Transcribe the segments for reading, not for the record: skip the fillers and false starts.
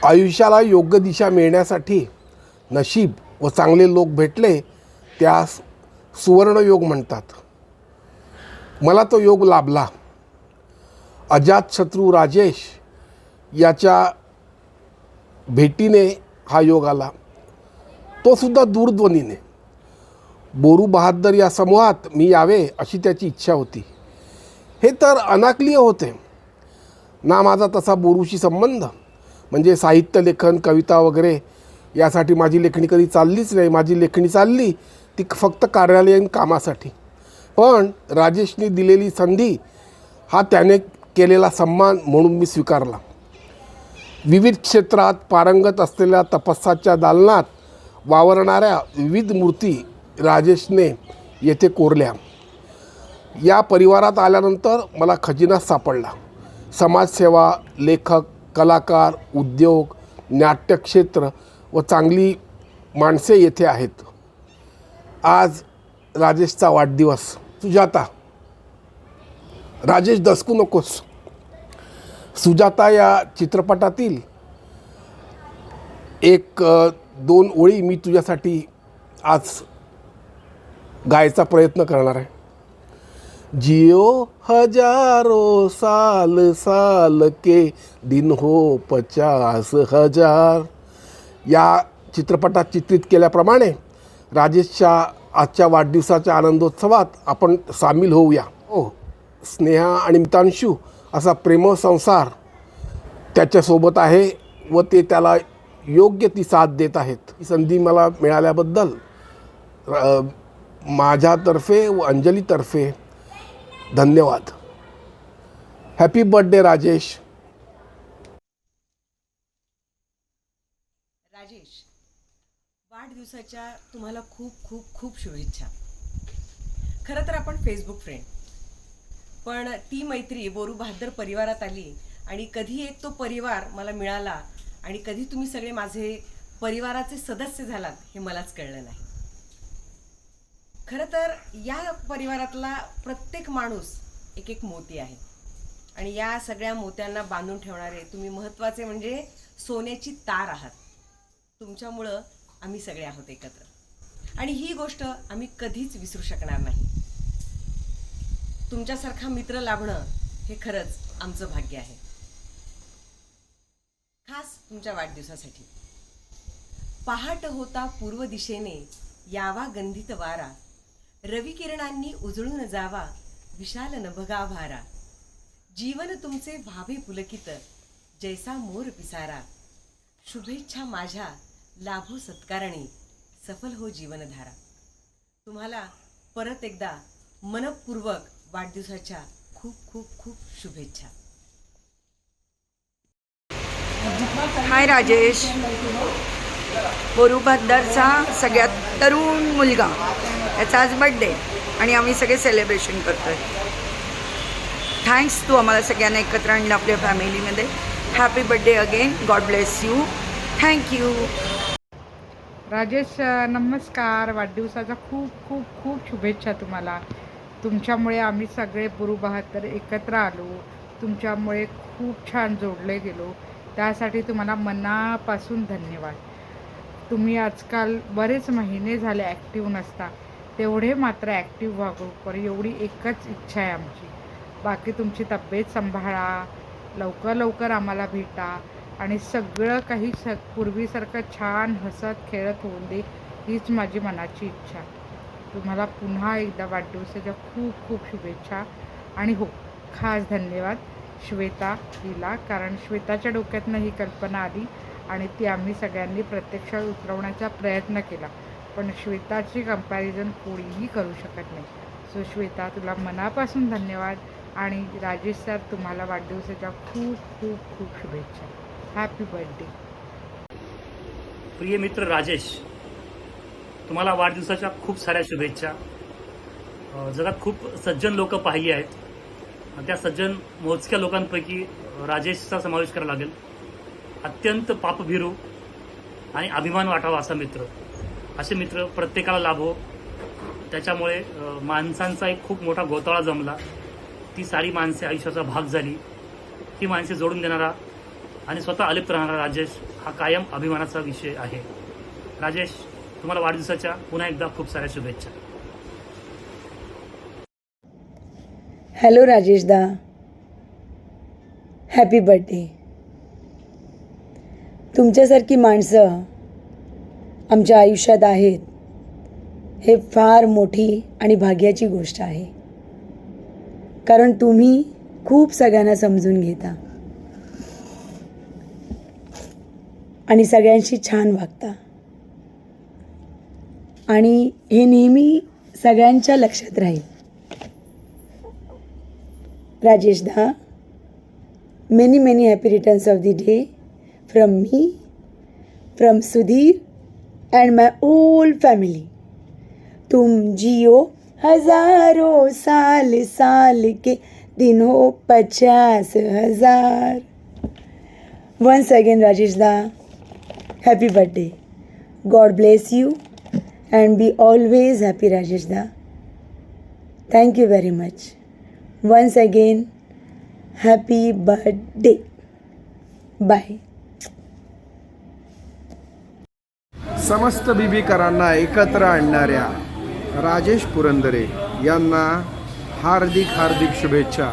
आयुष्याला योग्य दिशा मिळण्यासाठी नशीब व चांगले लोक भेटले त्यास सुवर्णयोग म्हणतात. मला तो योग लाभला. अजातशत्रू राजेश याच्या भेटीने हा योग आला, तो सुद्धा दूरध्वनीने. बोरू बहाद्दर या समूहात मी यावे अशी त्याची इच्छा होती. हे तर अनाकलीय होते ना. माझा तसा बोरूशी संबंध म्हणजे साहित्य लेखन, कविता वगैरे यासाठी माझी लेखणी कधी चाललीच नाही. माझी लेखणी चालली ती फक्त कार्यालयीन कामासाठी. पण राजेशने दिलेली संधी हा त्याने केलेला सन्मान म्हणून मी स्वीकारला. विविध क्षेत्रात पारंगत असलेल्या तपस्साच्या दालनात वावरणाऱ्या विविध मूर्ती राजेशने येथे कोरल्या. या परिवारात आल्यानंतर मला खजिना सापडला. समाजसेवा, लेखक, कलाकार, उद्योग, नाट्यक्षेत्र व चांगली माणसे येथे आहेत. आज राजेशचा वाढदिवस. सुजाता, राजेश दसकू नकोस. सुजाता या चित्रपटातील एक दोन ओळी मी तुझ्यासाठी आज गायचा प्रयत्न करणार आहे. जियो हजारो साल साल के दिन हो 50,000 या चित्रपटात चित्रित केल्याप्रमाणे राजेशच्या आजच्या वाढदिवसाच्या आनंदोत्सवात आपण सामील होऊया. हो, स्नेहा आणि मितांशू असा प्रेमळ संसार त्याच्यासोबत आहे व ते त्याला योग्य ती साथ देत आहेत. ही संधी मला मिळाल्याबद्दल माझ्यातर्फे व अंजलीतर्फे धन्यवाद. Happy birthday Rajesh. राजेश, वाढदिवसाच्या तुम्हाला खूप खूप खूप शुभेच्छा. खरं तर आपण फेसबुक फ्रेंड, पण ती मैत्री बोरू बहाद्दर परिवारात आली आणि कधी एक तो परिवार मला मिळाला आणि कधी तुम्ही सगळे माझे परिवाराचे सदस्य झालात हे मलाच कळलं नाही. खरं तर या परिवारातला प्रत्येक माणूस एक एक मोती आहे आणि या सगळ्या मोत्यांना बांधून ठेवणारे तुम्ही महत्त्वाचे म्हणजे सोन्याची तार आहात. तुमच्यामुळं आम्ही सगळे आहोत एकत्र आणि ही गोष्ट आम्ही कधीच विसरू शकणार नाही. तुमच्यासारखा मित्र लाभणं हे खरंच आमचं भाग्य आहे. खास तुमच्या वाढदिवसासाठी. पहाट होता पूर्व दिशेने यावा गंधित वारा, रवी किरणांनी उजळून जावा विशाल नभगा भारा, जीवन तुमचे व्हावे पुलकित जैसा मोर पिसारा, शुभेच्छा माझ्या लाभो सत्कारणी सफल हो जीवनधारा. तुम्हाला परत एकदा मनपूर्वक वाढदिवसाच्या खूप खूप खूप शुभेच्छा. हाय राजेश, बोरू बहाद्दरचा सगळ्यात तरुण मुलगा, याचा आज बड्डे आणि आम्ही सगळे सेलिब्रेशन करतोय. थँक्स, तू आम्हाला सगळ्यांना एकत्र आणलं आपल्या फॅमिलीमध्ये. Happy birthday again. God bless you. Thank you. Rajesh, नमस्कार. वाढदिवसाचा खूप खूप खूप शुभेच्छा तुम्हाला. तुमच्यामुळे आम्ही सगळे बोरू बहाद्दर एकत्र आलो. तुमच्यामुळे खूप छान जोडले गेलो. त्यासाठी तुम्हाला मनापासून धन्यवाद. तुम्ही आजकाल बरेच महिने झाले ॲक्टिव्ह नसता, तेवढे मात्र ॲक्टिव्ह व्हा एवढी एकच इच्छा आहे आमची. बाकी तुमची तब्येत सांभाळा, लवकर लवकर आम्हाला भेटा आणि सगळं काही पूर्वीसारखं छान हसत खेळत होऊन दे, हीच माझी मनाची इच्छा. तुम्हाला पुन्हा एकदा वाढदिवसाच्या खूप खूप शुभेच्छा. आणि हो, खास धन्यवाद श्वेता हिला, कारण श्वेताच्या डोक्यातनं ही कल्पना आली आणि ती आम्ही सगळ्यांनी प्रत्यक्षात उतरवण्याचा प्रयत्न केला. पण श्वेताची कंपॅरिझन कोणीही करू शकत नाही. सो श्वेता, तुला मनापासून धन्यवाद. आणि राजेश सर, तुम्हाला वाढदिवसाच्या खूप खूप खूप शुभेच्छा. Happy birthday. प्रिय मित्र राजेश, तुम्हाला वाढदिवसाच्या खूप साऱ्या शुभेच्छा. जगात खूप सज्जन लोक पाहिली आहेत. त्या सज्जन मोजक्या लोकांपैकी राजेशचा समावेश करावा लागेल. अत्यंत पापभीरू आणि अभिमान वाटावा असा मित्र, असे मित्र प्रत्येकाला लाभो. त्याच्यामुळे माणसांचा एक खूप मोठा घोटाळा जमला. ती सारी माणसे आयुष्याचा भाग झाली. ही माणसे जोडून देणारा आणि स्वतः अलिप्त राहणारा राजेश हा कायम अभिमानाचा विषय आहे. राजेश, तुम्हाला वाढदिवसाच्या पुन्हा एकदा खूप साऱ्या शुभेच्छा. हॅलो राजेशदा, हॅपी बर्थडे. तुमच्यासारखी माणसं आमच्या आयुष्यात आहेत हे फार मोठी आणि भाग्याची गोष्ट आहे. कारण तुम्ही खूप सगळ्यांना समजून घेता आणि सगळ्यांशी छान वागता आणि हे नेहमी सगळ्यांच्या लक्षात राहील. राजेशदा, many many happy returns of the day from me, from Sudhir and my whole family. तुम जियो हजारों साल, साल के दिन हो 50,000. वंस अगेन राजेशदा, happy birthday. God bless you and be always happy, Rajeshda. Thank you very much. Once again, happy birthday. Bye. समस्त बीबीकरांना एकत्र आणणाऱ्या राजेश पुरंदरे यांना हार्दिक हार्दिक शुभेच्छा.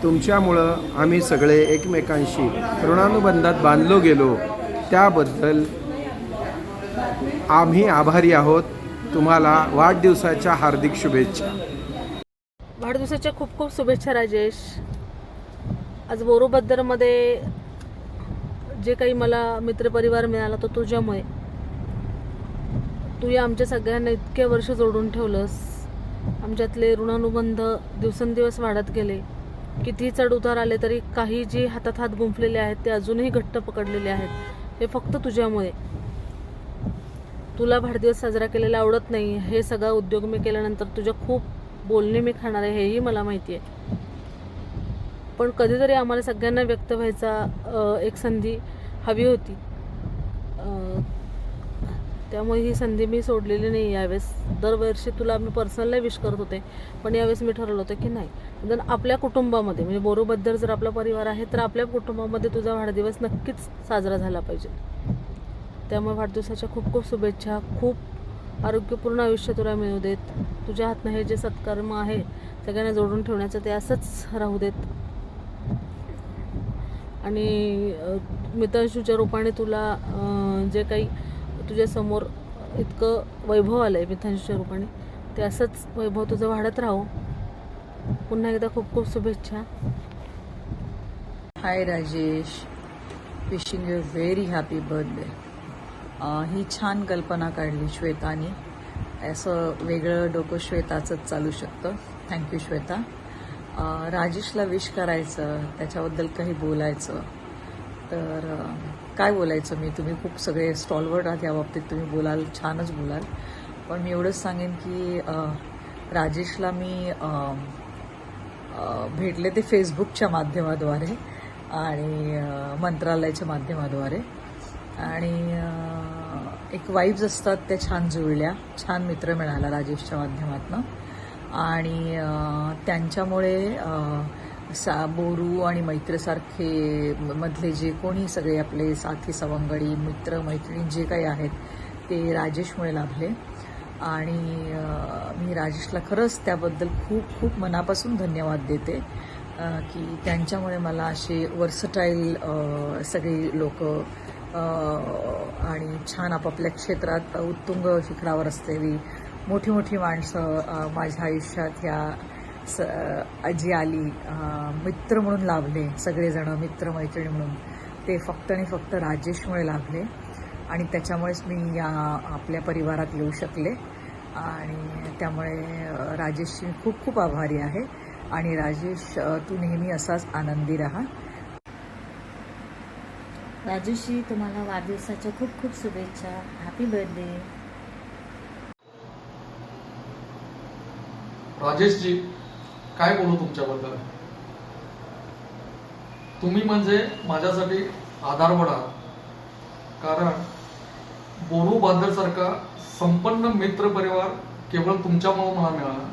तुमच्यामुळं आम्ही सगळे एकमेकांशी ऋणानुबंधात बांधलो गेलो, त्याबद्दल आम्ही आभारी आहोत. तुम्हाला वाढदिवसाच्या हार्दिक शुभेच्छा. वाढदिवसाच्या खूप खूप शुभेच्छा राजेश. आज बोरोबद्दरमध्ये जे काही मला मित्रपरिवार मिळाला तो तुझ्यामुळे. तू या आमच्या सगळ्यांना इतके वर्ष जोडून ठेवलंस. आमच्यातले ऋणानुबंध दिवसेंदिवस वाढत गेले. कितीही चढ उतार आले तरी काही जे हातात हात गुंफलेले आहेत ते अजूनही घट्ट पकडलेले आहेत. हे फक्त तुझ्यामुळे. तुला वाढदिवस साजरा केलेला आवडत नाही, हे सगळा उद्योग मी केल्यानंतर तुझ्या खूप बोलणे मी खाणार आहे हेही मला माहिती आहे. पण कधीतरी आम्हाला सगळ्यांना व्यक्त व्हायचा एक संधी हवी होती. त्यामुळे ही संधी मी सोडलेली नाही यावेळेस. दरवर्षी तुला मी पर्सनली विश करत होते, पण यावेळेस मी ठरवलं होतं की नाही, जर आपल्या कुटुंबामध्ये म्हणजे बोरोबद्दर जर आपला परिवार आहे तर आपल्या कुटुंबामध्ये तुझा वाढदिवस नक्कीच साजरा झाला पाहिजे. त्यामुळे वाढदिवसाच्या खूप खूप शुभेच्छा. खूप आरोग्यपूर्ण आयुष्य तुला मिळू देत. तुझ्या हातनं हे जे सत्कर्म आहे सगळ्यांना जोडून ठेवण्याचं ते असंच राहू देत. आणि मितांशूच्या रूपाने तुला जे काही तुझ्यासमोर इतकं वैभव आलं आहे मितांशूच्या रूपाने, ते असंच वैभव तुझं वाढत राहो. पुन्हा एकदा खूप खूप शुभेच्छा. Hi Rajesh, wishing you very happy birthday. ही छान कल्पना काढली श्वेतानी. असं वेगळं डोकं श्वेताचंच चालू शकतं. थँक्यू श्वेता. राजेशला विश करायचं, त्याच्याबद्दल काही बोलायचं तर काय बोलायचं मी, तुम्ही खूप सगळे स्टॉलवर्ड आहात या बाबतीत, तुम्ही बोलाल, छानच बोलाल. पण मी एवढंच सांगेन की राजेशला मी भेटले ते फेसबुकच्या माध्यमाद्वारे आणि मंत्रालयाच्या माध्यमाद्वारे. आणि एक वाईब्स असतात त्या छान जुळल्या, छान मित्र मिळाला राजेशच्या माध्यमातून. आणि त्यांच्यामुळे बोरू आणि मैत्रसारखे मधले जे कोणी सगळे आपले साथी सवंगडी मित्र मैत्रिणी जे काही आहेत ते राजेशमुळे लाभले. आणि मी राजेशला खरंच त्याबद्दल खूप खूप मनापासून धन्यवाद देते की त्यांच्यामुळे मला असे वर्सटाईल सगळी लोक आणि छान आपापल्या क्षेत्रात उत्तुंग शिखरावर असलेली मोठी मोठी माणसं माझ्या आयुष्यात ह्या जी आली, मित्र म्हणून लाभले सगळेजणं, मित्र मैत्रिणी म्हणून, ते फक्त आणि फक्त राजेशमुळे लाभले. आणि त्याच्यामुळेच मी या आपल्या परिवारात येऊ शकले. आणि त्यामुळे राजेशची खूप खूप आभारी आहे. आणि राजेश, तू नेहमी असाच आनंदी राहा. राजेशजी, तुम्हाला वाढदिवसाच्या खूप खूप शुभेच्छा. Happy birthday. राजेशजी, काय बोलू तुमच्याबद्दल. तुम्ही म्हणजे माझ्यासाठी आधारवड आहात. कारण बोरू बांदरसारखा संपन्न मित्र परिवार केवळ तुमच्यामुळे मला मिळाला.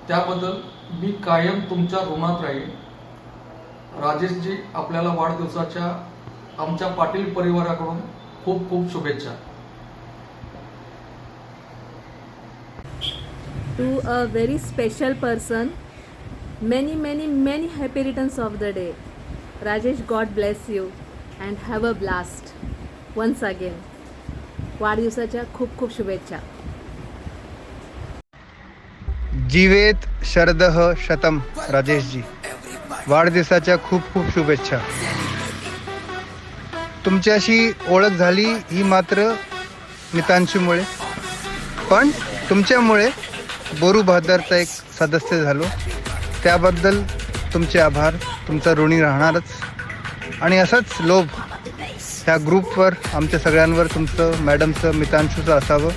त्याबद्दल मी कायम तुमच्या ऋणात राहील. राजेशजी आपल्याला वाढदिवसाच्या आमच्या पाटील परिवाराकडून खूप खूप शुभेच्छा. To a very special person, many happy returns of the day. Rajesh, God bless you and have a blast. Once again, वाढदिवसाच्या खूप खूप शुभेच्छा. जीवेत शरदः शतम. राजेशजी, वाढदिवसाच्या खूप खूप शुभेच्छा. तुमच्याशी ओळख झाली ही मात्र मितांशूमुळे, पण तुमच्यामुळे बोरू बहादरचा एक सदस्य झालो. त्याबद्दल तुमचे आभार. तुमचा ऋणी राहणारच. आणि असाच लोभ ह्या ग्रुपवर आमच्या सगळ्यांवर तुमचं, मॅडमचं, मितांशूचं असावं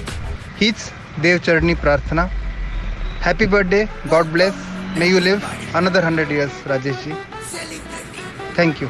हीच देवचरणी प्रार्थना. Happy birthday. God bless. May you live another 100 years Rajeshji. Thank you.